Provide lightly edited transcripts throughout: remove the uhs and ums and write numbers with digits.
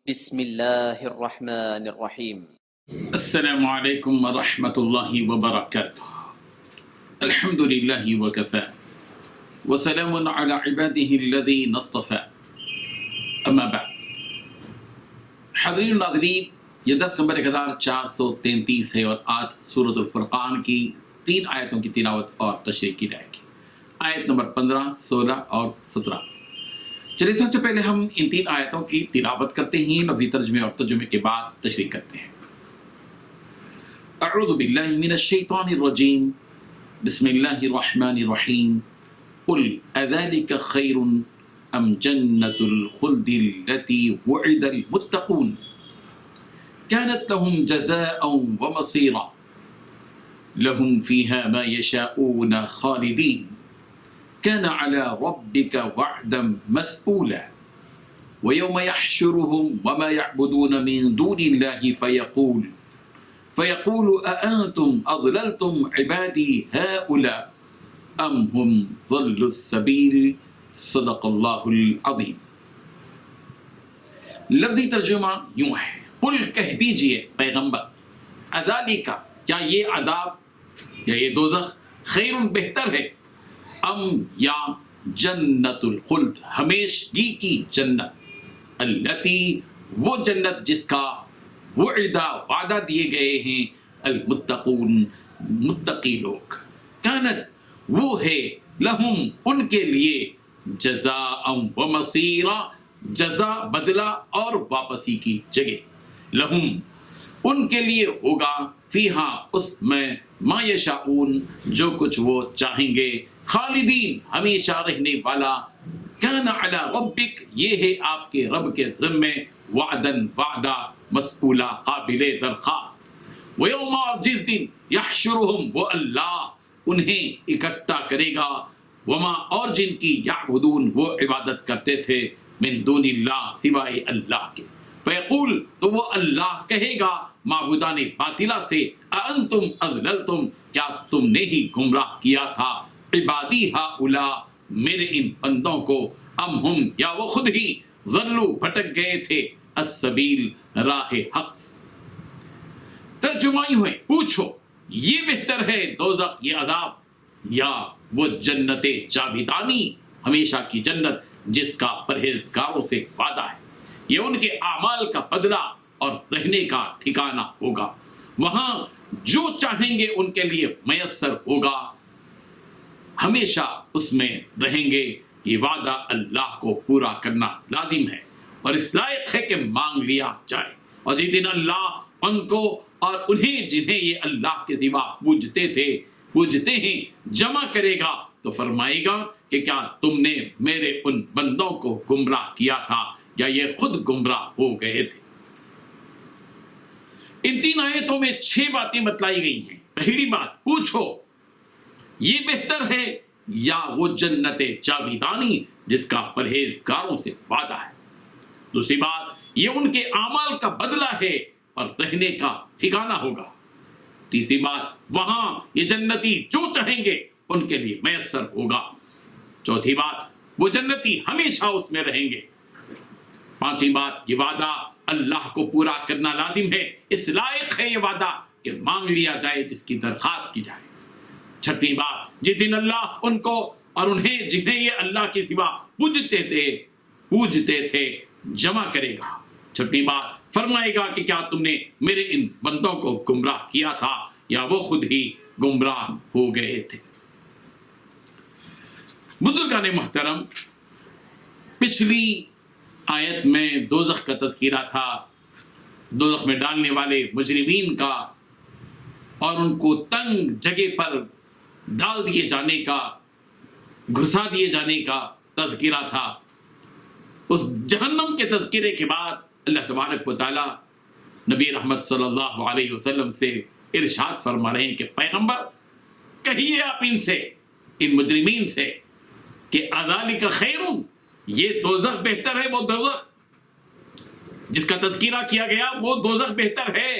بسم اللہ الرحمن الرحیم۔ السلام علیکم ورحمۃ اللہ وبرکاتہ۔ الحمد للہ وکفی وسلام علی عبادہ الذین اصطفی، اما بعد۔ حاضرین و ناظرین، یہ درس نمبر 1433 ہے اور آج سورۃ الفرقان کی 3 آیتوں کی تلاوت اور تشریح کی جائے گی۔ آیت نمبر 15، 16 اور 17۔ چلیے سب سے پہلے ہم ان 3 آیتوں کی تلاوت کرتے ہیں، لفظی ترجمے اور ترجمے کے بعد تشریح کرتے ہیں۔ اعوذ باللہ من الشیطان الرجیم، بسم اللہ الرحمن الرحیم۔ قل اذلک خیر ام جنۃ الخلد التي وعد المتقون كانت لهم جزاء ومصيرا لهم فيها ما يشاءون خالدين كان على ربك وعدا مسئولا ويوم يحشرهم وما يعبدون من دون الله فيقول أأنتم أضللتم عبادي هؤلاء أم هم ضلوا السبيل صدق الله العظيم۔ لفظی ترجمہ یوں ہے، قل کہہ دیجئے پیغمبر، اذالک کیا یہ عذاب یا یہ دوزخ خیر بہتر ہے، ام یا جنت الخلد ہمیشگی کی جنت، التی وہ جنت جس کا وعدہ دیے گئے ہیں المتقون متقی لوگ، کانت وہ ہے لہم ان کے لیے جزاء و مصیرا جزا بدلہ اور واپسی کی جگہ، لہم ان کے لیے ہوگا فیہا اس میں ما یشاؤون جو کچھ وہ چاہیں گے، خالدین ہمیشہ رہنے والا، کان علی ربک یہ ہے آپ کے رب کے ذمے، وعدن وعدہ، مسئولہ قابل درخواست، ویوم جس دن یحشرہم وہ اللہ انہیں اکٹھا کرے گا، وما اور جن کی یعبدون وہ عبادت کرتے تھے، من دون اللہ سوائے اللہ کے، فیقول تو وہ اللہ کہے گا معبودان باطلہ سے، اانتم اضللتم کیا تم نے ہی گمراہ کیا تھا، عبادی ہؤلاء میرے ان بندوں کو، ام ہم یا وہ خود ہی ضلوا بھٹک گئے تھے، السبیل راہ حق۔ ترجمہ یوں ہے، پوچھو یہ بہتر ہے دوزخ یہ عذاب یا وہ جنت جاویدانی ہمیشہ کی جنت جس کا پرہیزگاروں سے وعدہ ہے، یہ ان کے اعمال کا بدلہ اور رہنے کا ٹھکانہ ہوگا، وہاں جو چاہیں گے ان کے لیے میسر ہوگا، ہمیشہ اس میں رہیں گے۔ یہ وعدہ اللہ کو پورا کرنا لازم ہے اور اس لائق ہے کہ مانگ لیا جائے، اور جس دن اللہ ان کو اور انہیں جنہیں یہ اللہ کے سوا پوجتے ہیں جمع کرے گا تو فرمائے گا کہ کیا تم نے میرے ان بندوں کو گمراہ کیا تھا یا یہ خود گمراہ ہو گئے تھے۔ ان 3 آیتوں میں 6 باتیں بتلائی گئی ہیں۔ پہلی بات، پوچھو یہ بہتر ہے یا وہ جنت جاویدانی جس کا پرہیزگاروں سے وعدہ ہے۔ دوسری بات، یہ ان کے اعمال کا بدلہ ہے اور رہنے کا ٹھکانہ ہوگا۔ تیسری بات، وہاں یہ جنتی جو چاہیں گے ان کے لیے میسر ہوگا۔ چوتھی بات، وہ جنتی ہمیشہ اس میں رہیں گے۔ پانچویں بات، یہ وعدہ اللہ کو پورا کرنا لازم ہے، اس لائق ہے یہ وعدہ کہ مانگ لیا جائے، جس کی درخواست کی جائے۔ چھٹویں بات، جس دن اللہ ان کو اور انہیں جنہیں یہ اللہ کے سوا پوجتے تھے جمع کرے گا۔ چھٹویں بات، فرمائے گا کہ کیا تم نے میرے ان بندوں کو گمراہ کیا تھا یا وہ خود ہی گمراہ ہو گئے تھے۔ بزرگان محترم، پچھلی آیت میں دوزخ کا تذکرہ تھا، دوزخ میں ڈالنے والے مجرمین کا اور ان کو تنگ جگہ پر ڈال دیے جانے کا، گھسا دیے جانے کا تذکرہ تھا۔ اس جہنم کے تذکرے کے بعد اللہ تبارک و تعالی نبی رحمت صلی اللہ علیہ وسلم سے ارشاد فرما رہے ہیں کہ پیغمبر کہیے آپ ان سے، ان مجرمین سے کہ اذالک خیر، یہ دوزخ بہتر ہے، وہ دوزخ جس کا تذکرہ کیا گیا وہ دوزخ بہتر ہے،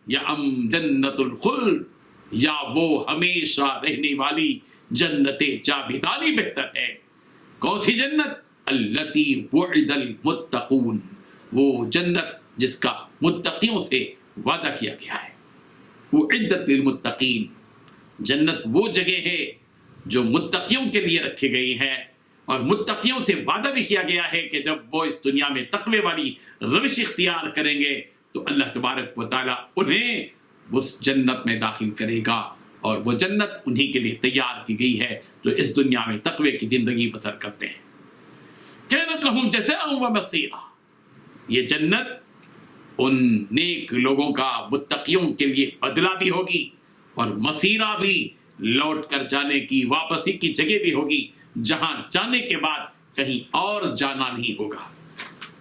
یا ام جنت الخلد یا وہ ہمیشہ رہنے والی جنت جاویدانی بہتر ہے۔ کون سی جنت؟ التی وعد المتقون، وہ جنت جس کا متقیوں سے وعدہ کیا گیا ہے، وہ عدت للمتقین، جنت وہ جگہ ہے جو متقیوں کے لیے رکھی گئی ہے، اور متقیوں سے وعدہ بھی کیا گیا ہے کہ جب وہ اس دنیا میں تقوی والی روش اختیار کریں گے تو اللہ تبارک و تعالیٰ انہیں اس جنت میں داخل کرے گا، اور وہ جنت انہی کے لیے تیار کی گئی ہے جو اس دنیا میں تقوی کی زندگی بسر کرتے ہیں۔ کانت لہم جزاء و مصیرا، یہ جنت ان نیک لوگوں کا متقیوں کے لیے بدلہ بھی ہوگی، اور مصیرہ بھی لوٹ کر جانے کی واپسی کی جگہ بھی ہوگی، جہاں جانے کے بعد کہیں اور جانا نہیں ہوگا۔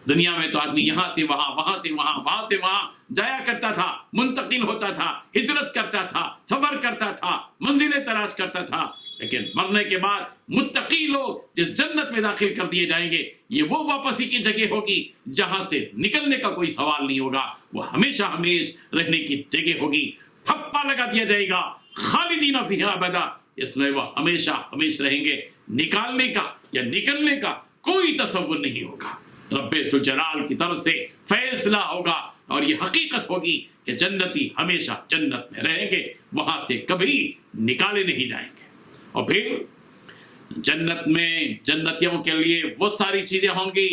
دنیا میں تو آدمی یہاں سے وہاں، وہاں سے وہاں، وہاں سے وہاں جایا کرتا تھا، منتقل ہوتا تھا، ہجرت کرتا تھا، سفر کرتا تھا، منزلیں تلاش کرتا تھا، لیکن مرنے کے بعد متقی لوگ جس جنت میں داخل کر دیے جائیں گے، یہ وہ واپسی کی جگہ ہوگی جہاں سے نکلنے کا کوئی سوال نہیں ہوگا، وہ ہمیشہ ہمیشہ رہنے کی جگہ ہوگی، ٹھپا لگا دیا جائے گا، خالدین فیہا ابدا، اس میں وہ ہمیشہ ہمیشہ رہیں گے، نکالنے کا یا نکلنے کا کوئی تصور نہیں ہوگا۔ رب ذوالجلال کی طرف سے فیصلہ ہوگا، اور یہ حقیقت ہوگی کہ جنتی ہمیشہ جنت میں رہیں گے، وہاں سے کبھی نکالے نہیں جائیں گے۔ اور پھر جنت میں جنتیوں کے لیے وہ ساری چیزیں ہوں گی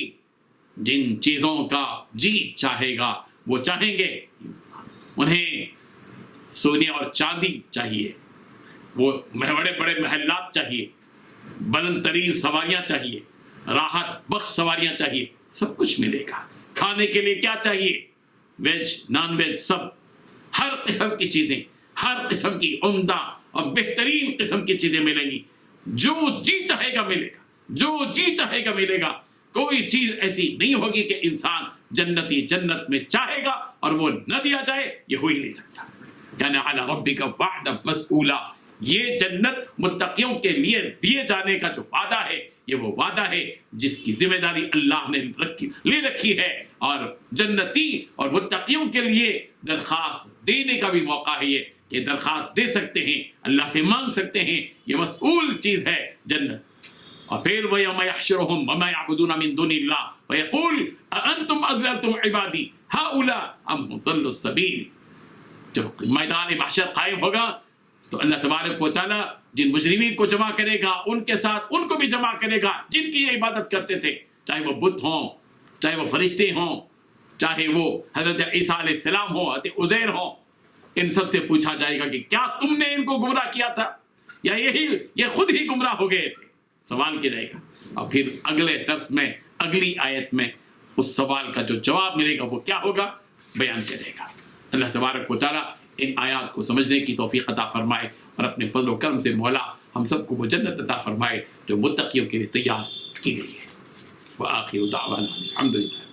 جن چیزوں کا جی چاہے گا وہ چاہیں گے۔ انہیں سونے اور چاندی چاہیے، وہ بڑے بڑے محلات چاہیے، بلند ترین سواریاں چاہیے، راحت بخش سواریاں چاہیے، سب کچھ ملے گا۔ کھانے کے لیے کیا چاہیے؟ ویج نان ویج سب، ہر قسم کی چیزیں، ہر قسم کی عمدہ اور بہترین قسم کی چیزیں ملیں گی، جو جی چاہے گا ملے گا، جو جی چاہے گا ملے گا۔ کوئی چیز ایسی نہیں ہوگی کہ انسان جنتی جنت میں چاہے گا اور وہ نہ دیا جائے، یہ ہو ہی نہیں سکتا۔ کان علی ربک وعدا مسئولا، یہ جنت متقیوں کے لیے دیے جانے کا جو وعدہ ہے، یہ وہ وعدہ ہے جس کی ذمہ داری اللہ نے لے رکھی ہے، اور جنتی اور متقیوں کے لیے درخواست دینے کا بھی موقع ہے، یہ کہ درخواست دے سکتے ہیں، اللہ سے مانگ سکتے ہیں، یہ مسئول چیز ہے جنت۔ اور پھر وَيَوْمَ يَحْشُرُهُمْ وَمَا يَعْبُدُونَ مِن دُونِ اللَّهِ وَيَقُولُ أَأَنْتُمْ أَضْلَلْتُمْ عِبَادِي هَؤُلَاءِ أَمْ هُمْ ضَلُّوا السَّبِيلَ۔ جب میدان محشر قائم ہوگا تو اللہ تبارک و تعالیٰ جن مجرمین کو جمع کرے گا، ان کے ساتھ ان کو بھی جمع کرے گا جن کی یہ عبادت کرتے تھے، چاہے وہ بت ہوں، چاہے وہ فرشتے ہوں، چاہے وہ حضرت عیسیٰ علیہ السلام ہوں، حضرت عزیر ہوں۔ ان سب سے پوچھا جائے گا کہ کیا تم نے ان کو گمراہ کیا تھا یا یہ خود ہی گمراہ ہو گئے تھے؟ سوال کیا جائے گا، اور پھر اگلے درس میں اگلی آیت میں اس سوال کا جو جواب ملے گا وہ کیا ہوگا بیان کیا جائے گا۔ اللہ تبارک و تعالیٰ ان آیات کو سمجھنے کی توفیق عطا فرمائے، اور اپنے فضل و کرم سے مولا ہم سب کو وہ جنت عطا فرمائے جو متقیوں کے لیے تیار کی گئی ہے۔ وآخر دعوانا الحمدللہ۔